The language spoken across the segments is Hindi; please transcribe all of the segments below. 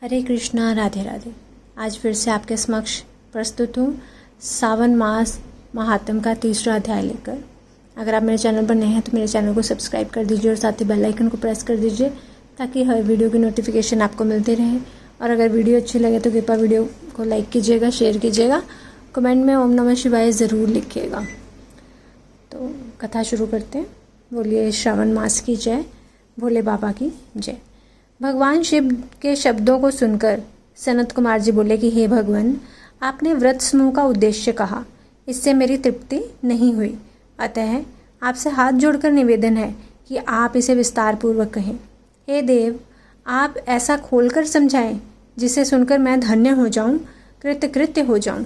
हरे कृष्णा, राधे राधे। आज फिर से आपके समक्ष प्रस्तुत हूँ सावन मास महात्म का तीसरा अध्याय लेकर। अगर आप मेरे चैनल पर नए हैं तो मेरे चैनल को सब्सक्राइब कर दीजिए और साथ ही बेल आइकन को प्रेस कर दीजिए ताकि हर वीडियो की नोटिफिकेशन आपको मिलती रहे। और अगर वीडियो अच्छी लगे तो कृपया वीडियो को लाइक कीजिएगा, शेयर कीजिएगा, कमेंट में ओम नमः शिवाय ज़रूर लिखिएगा। तो कथा शुरू करते हैं। बोलिए श्रावण मास की जय, भोले बाबा की जय। भगवान शिव के शब्दों को सुनकर सनत कुमार जी बोले कि हे भगवान, आपने व्रत समूह का उद्देश्य कहा, इससे मेरी तृप्ति नहीं हुई। अतः आपसे हाथ जोड़कर निवेदन है कि आप इसे विस्तार पूर्वक कहें। हे देव, आप ऐसा खोलकर समझाएं जिसे सुनकर मैं धन्य हो जाऊं, कृतकृत्य हो जाऊं।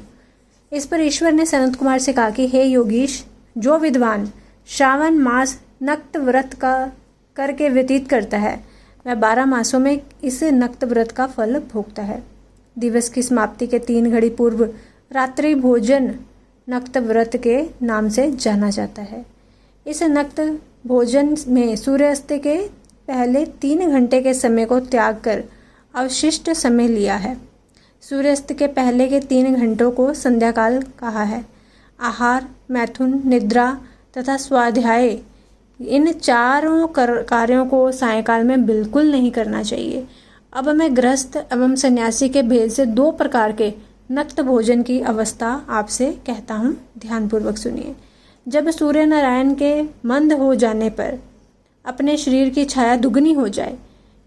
इस पर ईश्वर ने सनत कुमार से कहा कि हे योगीश, जो विद्वान श्रावण मास नक्त व्रत का करके व्यतीत करता है वह 12 मासों में इस नक्त व्रत का फल भोगता है। दिवस की समाप्ति के 3 घड़ी पूर्व रात्रि भोजन नक्त व्रत के नाम से जाना जाता है। इस नक्त भोजन में सूर्यास्त के पहले 3 घंटे के समय को त्याग कर अवशिष्ट समय लिया है। सूर्यास्त के पहले के 3 घंटों को संध्याकाल कहा है। आहार, मैथुन, निद्रा तथा स्वाध्याय, इन चारों कार्यों को सायंकाल में बिल्कुल नहीं करना चाहिए। अब मैं गृहस्थ एवं सन्यासी के भेद से 2 प्रकार के नक्त भोजन की अवस्था आपसे कहता हूँ, ध्यानपूर्वक सुनिए। जब सूर्य नारायण के मंद हो जाने पर अपने शरीर की छाया दुगनी हो जाए,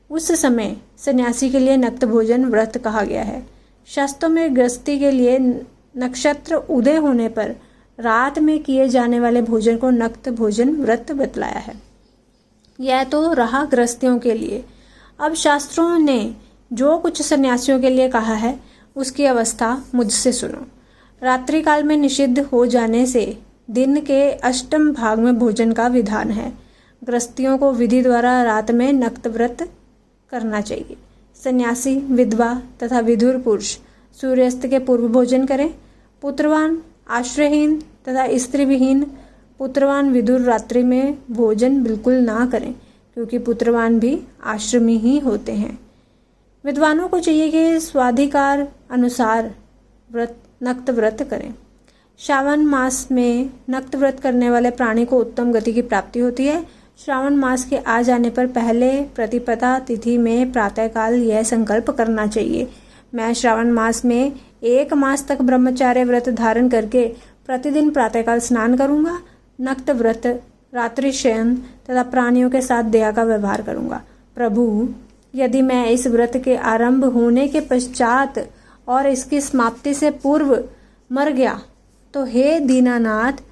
उस समय सन्यासी के लिए नक्त भोजन व्रत कहा गया है। शास्त्रों में गृहस्थी के लिए नक्षत्र उदय होने पर रात में किए जाने वाले भोजन को नक्त भोजन व्रत बतलाया है। यह तो रहा गृहस्थियों के लिए। अब शास्त्रों ने जो कुछ सन्यासियों के लिए कहा है उसकी अवस्था मुझसे सुनो। रात्रि काल में निषिद्ध हो जाने से दिन के अष्टम भाग में भोजन का विधान है। गृहस्थियों को विधि द्वारा रात में नक्त व्रत करना चाहिए। सन्यासी, विधवा तथा विधुर पुरुष सूर्यास्त के पूर्व भोजन करें। पुत्रवान, आश्रयहीन तथा स्त्री विहीन पुत्रवान विधुर रात्रि में भोजन बिल्कुल ना करें, क्योंकि पुत्रवान भी आश्रमी ही होते हैं। विद्वानों को चाहिए कि स्वाधिकार अनुसार नक्त व्रत करें। श्रावण मास में नक्त व्रत करने वाले प्राणी को उत्तम गति की प्राप्ति होती है। श्रावण मास के आ जाने पर पहले प्रतिपदा तिथि में प्रातःकाल यह संकल्प करना चाहिए, मैं श्रावण मास में 1 मास तक ब्रह्मचार्य व्रत धारण करके प्रतिदिन प्रातःकाल स्नान करूंगा, नक्त व्रत, रात्रि शयन तथा प्राणियों के साथ दया का व्यवहार करूंगा। प्रभु, यदि मैं इस व्रत के आरंभ होने के पश्चात और इसकी समाप्ति से पूर्व मर गया तो हे दीनानाथ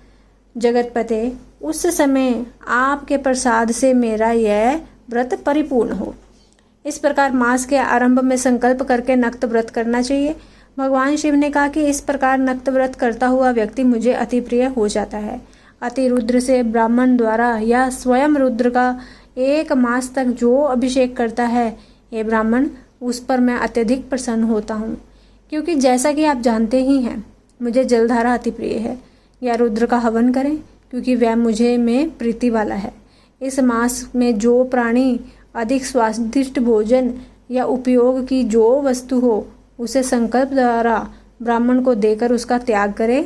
जगतपते, उस समय आपके प्रसाद से मेरा यह व्रत परिपूर्ण हो। इस प्रकार मास के आरंभ में संकल्प करके नक्त व्रत करना चाहिए। भगवान शिव ने कहा कि इस प्रकार नक्त व्रत करता हुआ व्यक्ति मुझे अति प्रिय हो जाता है। अति रुद्र से ब्राह्मण द्वारा या स्वयं रुद्र का 1 मास तक जो अभिषेक करता है, हे ब्राह्मण, उस पर मैं अत्यधिक प्रसन्न होता हूँ, क्योंकि जैसा कि आप जानते ही हैं मुझे जलधारा अति प्रिय है। या रुद्र का हवन करें, क्योंकि वह मुझे में प्रीति वाला है। इस मास में जो प्राणी अधिक स्वादिष्ट भोजन या उपयोग की जो वस्तु हो उसे संकल्प द्वारा ब्राह्मण को देकर उसका त्याग करे,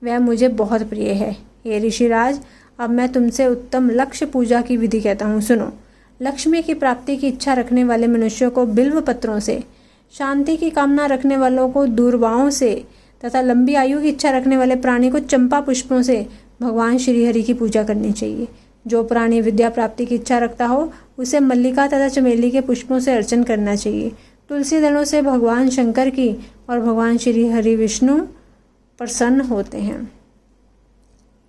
वह मुझे बहुत प्रिय है। हे ऋषिराज, अब मैं तुमसे उत्तम लक्ष्य पूजा की विधि कहता हूँ, सुनो। लक्ष्मी की प्राप्ति की इच्छा रखने वाले मनुष्यों को बिल्व पत्रों से, शांति की कामना रखने वालों को दूर्वाओं से तथा लंबी आयु की इच्छा रखने वाले प्राणी को चंपा पुष्पों से भगवान श्रीहरि की पूजा करनी चाहिए। जो प्राणी विद्या प्राप्ति की इच्छा रखता हो उसे मल्लिका तथा चमेली के पुष्पों से अर्चन करना चाहिए। तुलसी दलों से भगवान शंकर की और भगवान श्री हरि विष्णु प्रसन्न होते हैं।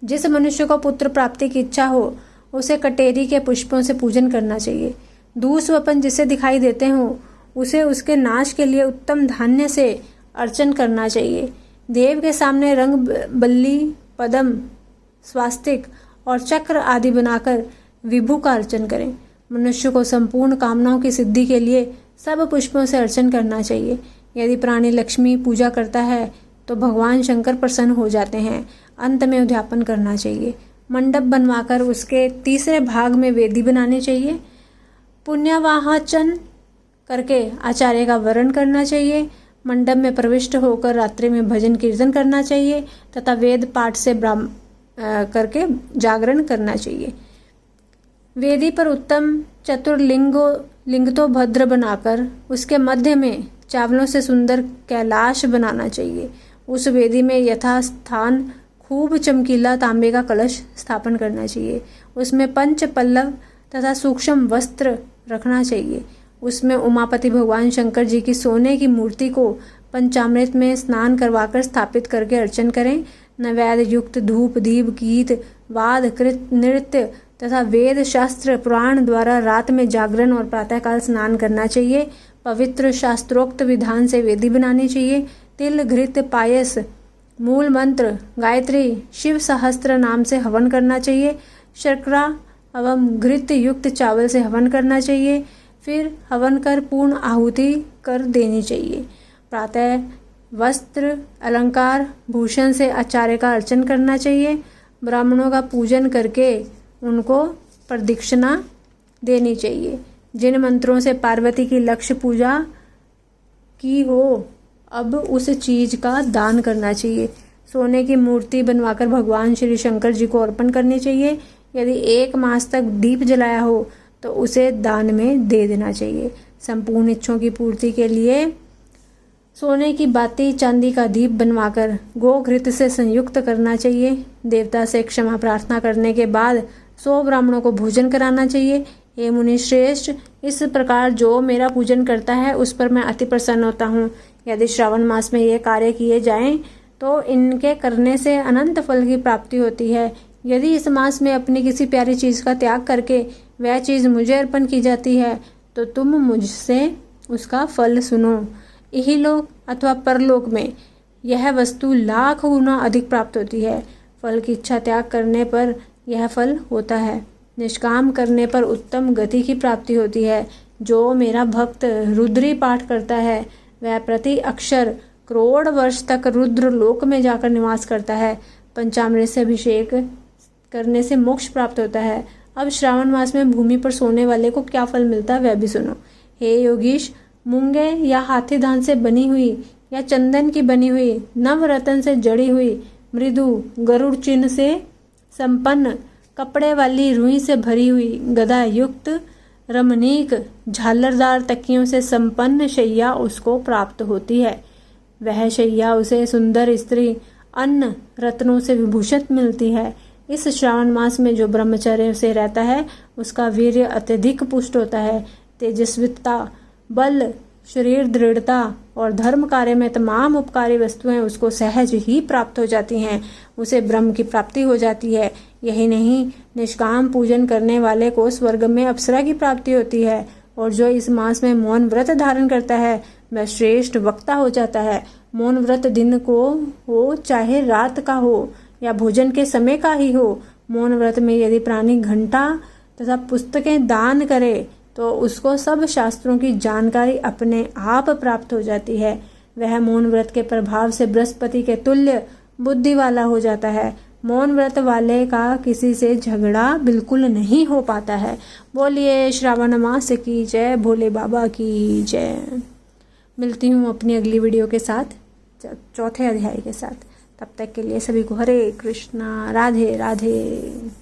जिस मनुष्य को पुत्र प्राप्ति की इच्छा हो उसे कटेरी के पुष्पों से पूजन करना चाहिए। दूसवपन जिसे दिखाई देते हो उसे उसके नाश के लिए उत्तम धान्य से अर्चन करना चाहिए। देव के सामने रंग बल्ली, पद्म, स्वास्तिक और चक्र आदि बनाकर विभु का अर्चन करें। मनुष्य को संपूर्ण कामनाओं की सिद्धि के लिए सब पुष्पों से अर्चन करना चाहिए। यदि प्राणी लक्ष्मी पूजा करता है तो भगवान शंकर प्रसन्न हो जाते हैं। अंत में उद्यापन करना चाहिए। मंडप बनवाकर उसके तीसरे भाग में वेदी बनानी चाहिए। पुण्यवाहचन करके आचार्य का वरण करना चाहिए। मंडप में प्रविष्ट होकर रात्रि में भजन कीर्तन करना चाहिए तथा वेद पाठ से करके जागरण करना चाहिए। वेदी पर उत्तम लिंग तो भद्र बनाकर उसके मध्य में चावलों से सुंदर कैलाश बनाना चाहिए। उस वेदी में यथास्थान खूब चमकीला तांबे का कलश स्थापन करना चाहिए। उसमें पंच पल्लव तथा सूक्ष्म वस्त्र रखना चाहिए। उसमें उमापति भगवान शंकर जी की सोने की मूर्ति को पंचामृत में स्नान करवाकर स्थापित करके अर्चन करें। नैवेद्य युक्त धूप दीप गीत वाद कृत नृत्य तथा वेद शास्त्र पुराण द्वारा रात में जागरण और प्रातःकाल स्नान करना चाहिए। पवित्र शास्त्रोक्त विधान से वेदी बनानी चाहिए। तिल घृत पायस मूल मंत्र गायत्री शिव सहस्त्र नाम से हवन करना चाहिए। शर्करा एवं घृत युक्त चावल से हवन करना चाहिए। फिर हवन कर पूर्ण आहुति कर देनी चाहिए। प्रातः वस्त्र अलंकार भूषण से आचार्य का अर्चन करना चाहिए। ब्राह्मणों का पूजन करके उनको प्रदक्षिणा देनी चाहिए। जिन मंत्रों से पार्वती की लक्ष्य पूजा की हो अब उस चीज का दान करना चाहिए। सोने की मूर्ति बनवाकर भगवान श्री शंकर जी को अर्पण करनी चाहिए। यदि 1 मास तक दीप जलाया हो तो उसे दान में दे देना चाहिए। संपूर्ण इच्छों की पूर्ति के लिए सोने की बाती चांदी का दीप बनवाकर गोघृत से संयुक्त करना चाहिए। देवता से क्षमा प्रार्थना करने के बाद 100 ब्राह्मणों को भोजन कराना चाहिए। हे मुनि श्रेष्ठ, इस प्रकार जो मेरा पूजन करता है उस पर मैं अति प्रसन्न होता हूँ। यदि श्रावण मास में ये कार्य किए जाएं तो इनके करने से अनंत फल की प्राप्ति होती है। यदि इस मास में अपनी किसी प्यारी चीज का त्याग करके वह चीज मुझे अर्पण की जाती है तो तुम मुझसे उसका फल सुनो। इहलोक अथवा परलोक में यह वस्तु लाख गुना अधिक प्राप्त होती है। फल की इच्छा त्याग करने पर यह फल होता है। निष्काम करने पर उत्तम गति की प्राप्ति होती है। जो मेरा भक्त रुद्री पाठ करता है वह प्रति अक्षर करोड़ वर्ष तक रुद्र लोक में जाकर निवास करता है। पंचामृत से अभिषेक करने से मोक्ष प्राप्त होता है। अब श्रावण मास में भूमि पर सोने वाले को क्या फल मिलता है वह भी सुनो। हे योगीश, मूंगे या हाथी दांत से बनी हुई या चंदन की बनी हुई नवरत्न से जड़ी हुई मृदु गरुड़ चिन्ह से संपन्न कपड़े वाली रुई से भरी हुई गदा युक्त रमणीक झालरदार तकियों से संपन्न शैया उसको प्राप्त होती है। वह शैया उसे सुंदर स्त्री अन्न रत्नों से विभूषित मिलती है। इस श्रावण मास में जो ब्रह्मचर्य से रहता है उसका वीर्य अत्यधिक पुष्ट होता है। तेजस्विता बल शरीर दृढ़ता और धर्म कार्य में तमाम उपकारी वस्तुएं उसको सहज ही प्राप्त हो जाती हैं। उसे ब्रह्म की प्राप्ति हो जाती है। यही नहीं, निष्काम पूजन करने वाले को स्वर्ग में अप्सरा की प्राप्ति होती है। और जो इस मास में मौन व्रत धारण करता है वह श्रेष्ठ वक्ता हो जाता है। मौन व्रत दिन को हो चाहे रात का हो या भोजन के समय का ही हो, मौन व्रत में यदि प्राणी घंटा तथा पुस्तकें दान करे तो उसको सब शास्त्रों की जानकारी अपने आप प्राप्त हो जाती है। वह मौन व्रत के प्रभाव से बृहस्पति के तुल्य बुद्धि वाला हो जाता है। मौन व्रत वाले का किसी से झगड़ा बिल्कुल नहीं हो पाता है। बोलिए श्रावण मास की जय, भोले बाबा की जय। मिलती हूँ अपनी अगली वीडियो के साथ, चौथे अध्याय के साथ। तब तक के लिए सभी को हरे कृष्णा, राधे राधे।